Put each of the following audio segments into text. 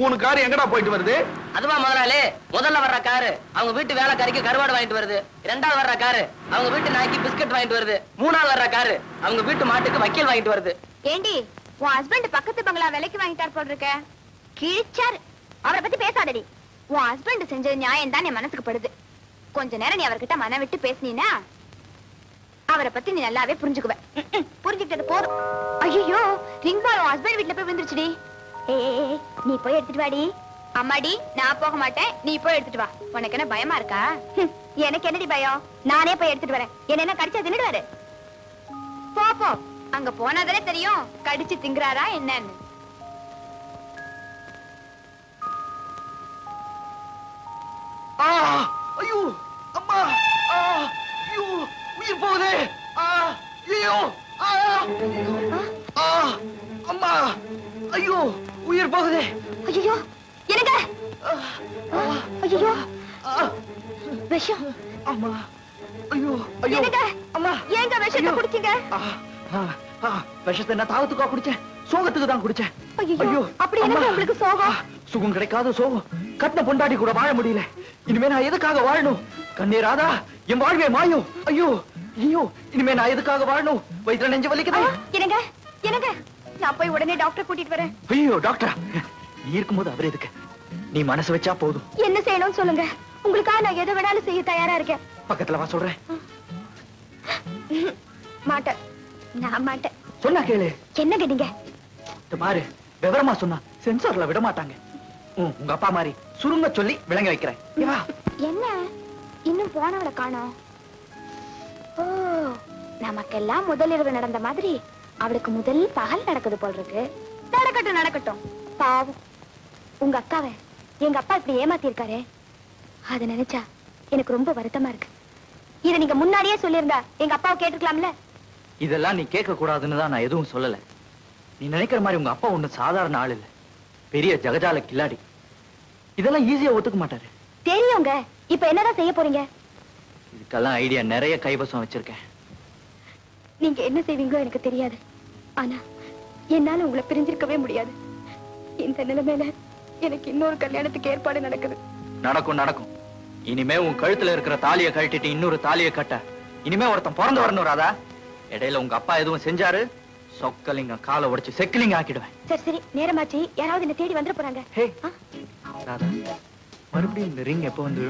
உன் கார் எங்கடா போயிட்டு வருது? அதுவா முதலாளி, முதல்ல வர்ற காரு அவங்க வீட்டு வேலைக்காரிக்கு கருவாடு வாங்கிட்டு வருது. இரண்டாவது வர்ற காரு அவங்க வீட்டு நாய்க்கு பிஸ்கட் வாங்கிட்டு வருது. மூணாவது வர்ற காரு அவங்க வீட்டு மாட்டுக்கு வக்கீல் வாங்கிட்டு வருது. ஏண்டி, உன் ஹஸ்பண்ட் பக்கத்து பங்களா விலைக்கு வாங்கிட்டார் போல் இருக்க. கிழிச்சாரு. அவரை பத்தி பேசாதடி. உன் ஹஸ்பண்ட் செஞ்ச நியாயம் தான் என் மனசுக்கு படுது. கொஞ்ச நேரம் நீ அவர்கிட்ட மன விட்டு பேசினீனா அவரை பத்தி நீ நல்லாவே புரிஞ்சுக்குவ. புரிஞ்சுக்கிட்டது போதும். ஐயோ, ரிங் பால் உன் ஹஸ்பண்ட் வீட்டுல போய் விழுந்துருச்சுடி. ஏய், நீ போய் எடுத்துட்டு வாடி. அம்மாடி, நான் போக மாட்டேன், நீ போய் எடுத்துட்டு வா. உனக்கு என்ன பயமா இருக்கா? எனக்கு என்னடி பயம்? நானே போய் எடுத்துட்டு வரேன். என்ன கடிச்சா தின்னுடுவாரு. போ போ, அங்க போனாதானே தெரியும் கடிச்சு திங்குறாரா என்னன்னு. ஐயோ அம்மா, ஐயோ உயிர் போகுதே. ஐயோ அம்மா, ஐயோ உயிர் போகுதே. ஐயோ எனக்கு ஐயோ விஷம். அம்மா, ஐயோ ஐயோ அம்மா, ஏங்க விஷத்தை குடிச்சீங்க? விஷத்தை நான் தாகத்துக்கா குடிச்சேன், சோகத்துக்கு தான் குடிச்சேன். ஐயோ, அப்படி என்ன உங்களுக்கு சோகம்? சுகம் கிடைக்காத சோகம். கட்டின பொண்டாட்டி கூட வாழ முடியல. இனிமே நான் எதுக்காக வாழணும்? கண்ணே ராதா, என் வாழ்வே மாயும். ஐயோ ஐயோ, இனிமே நான் எதுக்காக வாழணும்? வயிற்றுல நெஞ்சு வலிக்குது. என்னங்க என்னங்க, நான் போய் உடனே டாக்டர் கூட்டிட்டு வரேன். ஐயோ டாக்டரா, நீ இருக்கும்போது அவர் எதுக்கு? நீ மனசு வச்சா போதும். என்ன செய்யணும்னு சொல்லுங்க, உங்களுக்காக நான் எதை வேணாலும் செய்ய தயாரா இருக்கேன். பக்கத்துல வா சொல்றேன். மாட்டேன், நான் மாட்டேன். சொன்னா கேளு. என்னங்க நீங்க மாறு, விவரமா சொன்னா சென்சார்ல விட மாட்டாங்க. உங்க அப்பா மாதிரி சுருங்க சொல்லி விளங்க வைக்கிறேன். என்ன இன்னும் போனவளை காணோம்? ஓ, நமக்கெல்லாம் முதல் இரவு நடந்த மாதிரி அவளுக்கு முதல் பகல் நடக்குது போல் இருக்கு. நடக்கட்டும் நடக்கட்டும். பாவம், உங்க அக்காவை எங்க அப்பா இப்படி ஏமாத்தி இருக்காரு. அத நினைச்சா எனக்கு ரொம்ப வருத்தமா இருக்கு. இத நீங்க முன்னாடியே சொல்லியிருந்தா எங்க அப்பாவை கேட்டுக்கலாம்ல. இதெல்லாம் நீ கேட்க கூடாதுன்னு தான் நான் எதுவும் சொல்லல. நீ நினைக்கிற மாதிரி உங்க அப்பா ஒண்ணு சாதாரண ஆள் இல்ல, பெரிய ஜகஜால கில்லாடி. இதெல்லாம் ஈஸியா ஒத்துக்க மாட்டாரு. தெரியுங்க. இப்ப என்னதான் செய்ய போறீங்க? இதுக்கெல்லாம் ஐடியா நிறைய கைவசம் வச்சிருக்கேன். நீங்க என்ன செய்வீங்களோ எனக்கு தெரியாது. ஆனா என்னால உங்களை பிரிஞ்சிருக்கவே முடியாது. இந்த நிலைமையில எனக்கு இன்னொரு கல்யாணத்துக்கு ஏற்பாடு நடக்குது. நடக்கும் நடக்கும். இனிமே உன் கழுத்துல இருக்கிற தாலியை கழட்டிட்டு இன்னொரு தாலியை கட்ட இனிமே ஒருத்தன் பிறந்து வரணும் ராதா. இடையில உங்க அப்பா எதுவும் செஞ்சாரு, சொக்கலிங்க காலை உடைச்சு செக்கிலிங்க ஆக்கிடுவேன். சரி சரி, நேரமாச்சு. யாராவது என்ன தேடி வந்துட போறாங்க. ராதா, மறுபடியும் இந்த ரிங் எப்ப வந்து?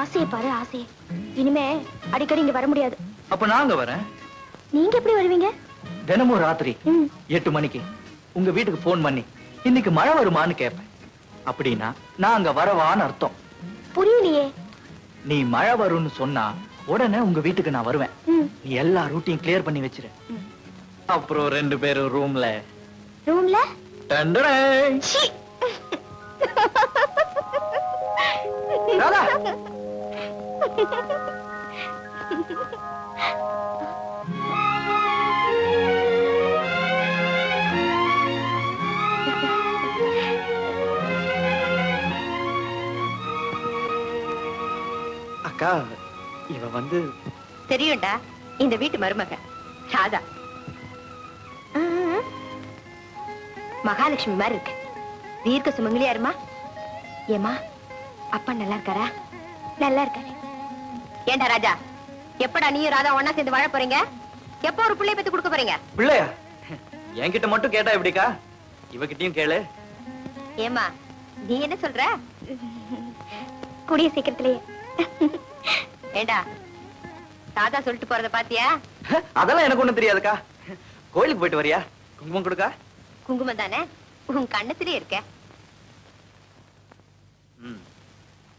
ஆசையை பாரு, ஆசையை. இனிமே அடிக்கடி இங்க வர முடியாது. அப்ப நாங்க வரேன். நீங்க எப்படி வருவீங்க? தினமும் ராத்திரி 8 மணிக்கு உங்க வீட்டுக்கு போன் பண்ணி இன்னைக்கு மழை வருமான்னு கேட்பேன். அப்படின்னா நான் அங்க வரவான்னு அர்த்தம். புரியலையே. நீ மழை வரும்னு சொன்னா உடனே உங்க வீட்டுக்கு நான் வருவேன். நீ எல்லா ரூட்டையும் கிளியர் பண்ணி வச்சிரு. அப்புறம் 2 பேரும் ரூம்ல ரூம்ல ராதா. அக்கா, இவ வந்து தெரியும்டா, இந்த வீட்டு மருமக ராதா. மகாலட்சுமி மாதிரி இருக்கு. தீர்க்க சுமங்கலியா இருமா. ஏமா, அப்பா நல்லா இருக்காரா? நல்லா இருக்காரு. ஏண்டா ராஜா, எப்படா நீயும் ராதா ஒன்னா சேர்ந்து வாழ போறீங்க? எப்போ ஒரு பிள்ளை பெத்து கொடுக்க போறீங்க? பிள்ளையா? என்கிட்ட மட்டும் கேட்டா எப்படிக்கா? இவகிட்டயும் கேளு. ஏமா, நீ என்ன சொல்ற? கூடிய சீக்கிரத்திலேயே. ஏண்டா, ராதா சொல்லிட்டு போறத பாத்தியா? அதெல்லாம் எனக்கு ஒண்ணும் தெரியாதுக்கா. கோயிலுக்கு போயிட்டு வரியா? குங்குமம் கொடுக்கா? குங்குமம் தானே உன் கண்ணத்திலே இருக்க.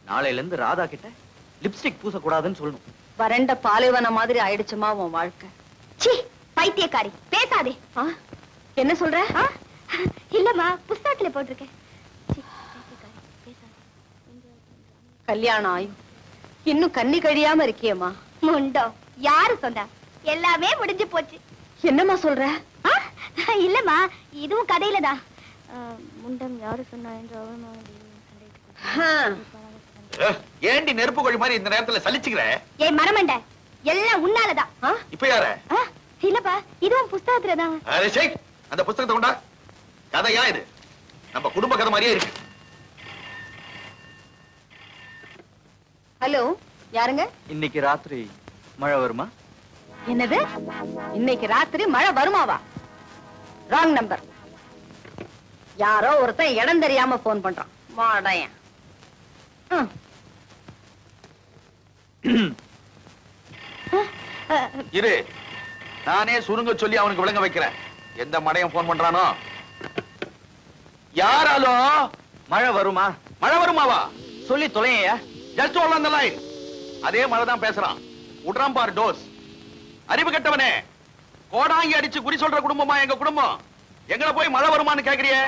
நாளையில இருந்து ராதா கிட்ட லிப்ஸ்டிக் பூச கூடாதுன்னு சொல்லணும். வறண்ட பாலைவன மாதிரி ஆயிடுச்சுமா உன் வாழ்க்கை. சீ, பைத்தியக்காரி, பேசாதே. என்ன சொல்ற? இல்லம்மா, புஸ்தகத்துல போட்டிருக்கேன். கல்யாணம் ஆயும் இன்னும் கண்ணி கழியாம இருக்கியம்மா. முண்டோ, யாரு சொன்னா? எல்லாமே முடிஞ்சு போச்சு. என்னம்மா சொல்ற? இல்லம்மா, இதுவும் கதையில தான். முண்டம் யாரு சொன்னா என்று ஏண்டி நெருப்பு கோழி மாதிரி இந்த நேரத்துல சலிச்சுக்கிற? ஏய் மரமண்ட, எல்லாம் உன்னாலதான். இப்ப யார? இல்லப்பா, இதுவும் புஸ்தகத்துலதான். அந்த புஸ்தகத்தை கொண்டா. கதையா இது? நம்ம குடும்ப கதை மாதிரியே இருக்கு. ஹலோ, யாருங்க? இன்னைக்கு ராத்திரி மழை வருமா? என்னது? இன்னைக்கு ராத்திரி மழை வருமாவா? Wrong number. யாரோ ஒருத்தன் இடம் தெரியாம போன் பண்றான். வாடையன். இரு, நானே சுருங்க சொல்லி அவனுக்கு விளங்க வைக்கிறேன். எந்த மடையும் போன் பண்றானோ. யாராலோ? மழை வருமா? மழை வருமாவா? சொல்லி தொலையா. Just hold on the line. அதே மழை தான் பேசுறான். உட்றான் பார் டோஸ். அறிவு கெட்டவனே, கோடாங்கி அடிச்சு குறி சொல்ற குடும்பமா எங்க குடும்பம்? எங்கட போய் மழை வருமான்னு கேக்குறியே?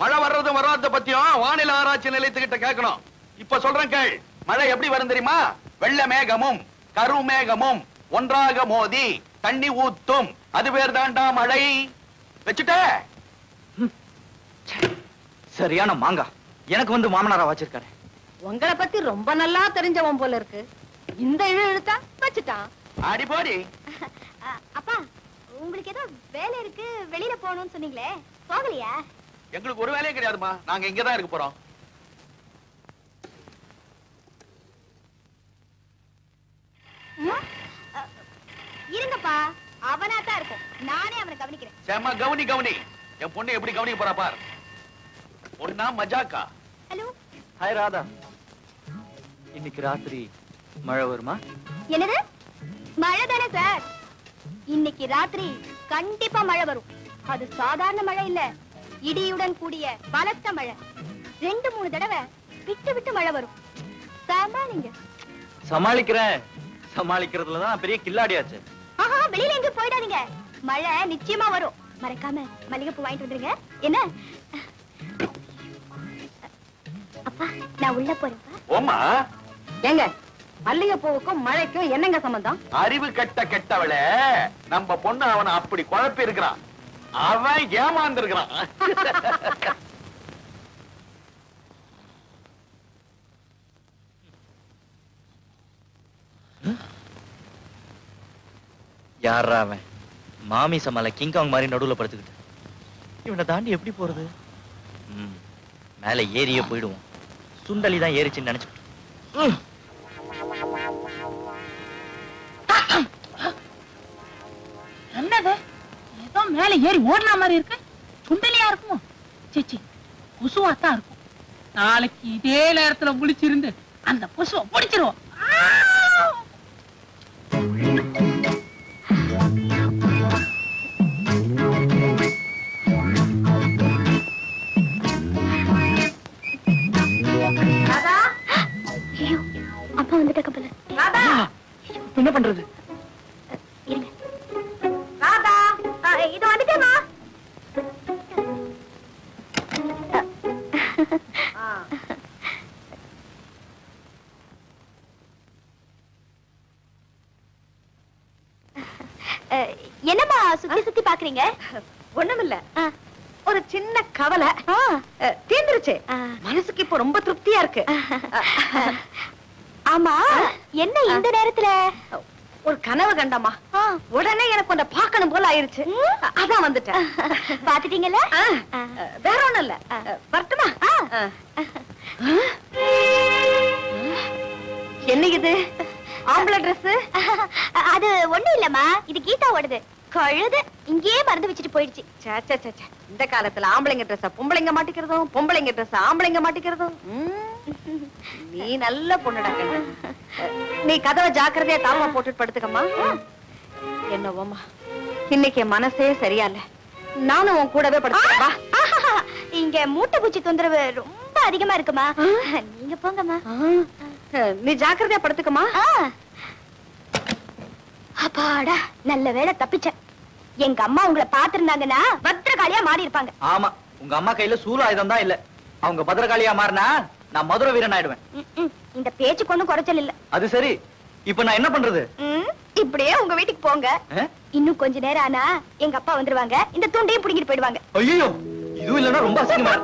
மழை வர்றது வராத பத்தியும் வானிலை ஆராய்ச்சி நிலையத்துக்கிட்ட கேட்கணும். இப்ப சொல்றேன் கேள். மழை எப்படி வரும் தெரியுமா? வெள்ள மேகமும் கருமேகமும் ஒன்றாக மோதி தண்ணி ஊத்தும். அது பேர் தாண்டா மழை. வச்சுட்ட? சரியான மாங்கா. எனக்கு வந்து மாமனாரா வச்சிருக்காரு. உங்களை பத்தி ரொம்ப நல்லா தெரிஞ்சவன் போல இருக்கு. இந்த இழுத்தா வச்சுட்டான். அடி போடி. அப்பா, உங்களுக்கு ஏதோ வேலை இருக்கு, வெளியில போகணும்னு சொன்னீங்களே, போகலையா? எங்களுக்கு ஒரு வேலையே கிடையாதுமா. நாங்க இங்கதான் இருக்க போறோம். இருங்கப்பா, அவனாத்தான் இருக்கும். நானே அவனை கவனிக்கிறேன். சேமா கவனி கவனி. என் பொண்ணு எப்படி கவனிக்க போறா பார். பொண்ணா மஜாக்கா? ஹலோ. ஹாய் ராதா. இன்னைக்கு ராத்திரி மழை வருமா? என்னது? மழை தானே சார். இன்னைக்கு ராத்திரி கண்டிப்பா மழை வரும். அது சாதாரண மழை இல்ல, இடியுடன் கூடிய பலத்த மழை. 2-3 தடவை விட்டு விட்டு மழை வரும். சமாளிங்க. சமாளிக்கிறேன். சமாளிக்கிறதுலதான் பெரிய கில்லாடியாச்சு. ஆஹா, வெளியில எங்க போயிடாதீங்க. மழை நிச்சயமா வரும். மறக்காம மல்லிகைப்பூ வாங்கிட்டு வந்துருங்க. என்ன? அப்பா, நான் உள்ள போறேன்ப்பா. ஓமா. ஏங்க, மல்லிகைப்பூவுக்கும் மழைக்கும் என்னங்க சம்பந்தம்? அறிவு கெட்ட கெட்டவளே, நம்ம பொண்ணு அவனை அப்படி குழப்பி இருக்கிறான். அவன் ஏமாந்து இருக்கிறான். யாரா அவன்? மாமி சமால கிங்காங் மாதிரி நடுவுல படுத்துக்கிட்டு இவனை தாண்டி எப்படி போறது? மேல ஏறியே போயிடுவோம். சுண்டலி தான் ஏறிச்சுன்னு நினைச்சுக்கிட்டு. என்னது? ஏதோ மேல ஏறி ஓடன மாதிரி இருக்கு. சுண்டலியா இருக்குமோ? சிச்சி, கொசுவாத்தான் இருக்கும். நாளைக்கு இதே நேரத்துல முழிச்சிருந்து அந்த கொசுவை பிடிச்சிருவோம். அப்பா வந்துட்ட கப்பல. என்ன பண்றது? இருங்க. ராதா, இது வந்துட்டேமா. என்னம்மா சுத்தி சுத்தி பாக்குறீங்க? ஒண்ணுமில்ல, ஒரு சின்ன கவலை. தீர்ந்துருச்சு. மனசுக்கு இப்ப ரொம்ப திருப்தியா இருக்கு. ஆமா, என்ன இந்த நேரத்துல? ஒரு கனவு கண்டமா, உடனே எனக்கு கொஞ்சம் பார்க்கணும் போல ஆயிருச்சு. அதான் வந்துட்டேன். பாத்துட்டீங்கல்ல? வேற ஒண்ணும் இல்ல. வரட்டுமா? என்ன இது? ஆம்பளை டிரெஸ்? அது ஒண்ணும் இல்லம்மா, இது கீதா ஓடுது. கழுது இங்கேயே மறந்து வச்சுட்டு போயிடுச்சு. இந்த காலத்துல ஆம்பளைங்க ட்ரெஸ் பொம்பளைங்க மாட்டிக்கிறதும், பொம்பளைங்க ட்ரெஸ் ஆம்பளைங்க மாட்டிக்கிறதும். நீ நல்ல பொண்ணுடா. நீ கதவை ஜாக்கிரதையா தாமா போட்டுட்டு படுத்துக்கம்மா. என்னவோமா, இன்னைக்கு என் மனசே சரியா இல்ல. நானும் உன் கூடவே படுத்துக்கவா? இங்க மூட்டை பூச்சி தொந்தரவு ரொம்ப அதிகமா இருக்குமா. நீங்க போங்கம்மா. நீ ஜாக்கிரதையா படுத்துக்கம்மா. அப்பாடா, நல்ல வேளை தப்பிச்சேன். எங்க அம்மா உங்களை பாத்திருந்தாங்கன்னா பத்திரகாளியா மாறி இருப்பாங்க. ஆமா, உங்க அம்மா கையில சூலாயுதம் தான் இல்ல. அவங்க பத்திரகாளியா மாறினா நான் மதுரை வீரன் ஆயிடுவேன். இந்த பேச்சு கொண்டு குறைச்சல் இல்ல. அது சரி, இப்ப நான் என்ன பண்றது? இப்படியே உங்க வீட்டுக்கு போங்க. இன்னும் கொஞ்ச நேரம் ஆனா எங்க அப்பா வந்துருவாங்க. இந்த துண்டையும் புடிங்கிட்டு போயிடுவாங்க. ஐயோ, இதுவும் இல்லன்னா ரொம்ப அசிங்கமா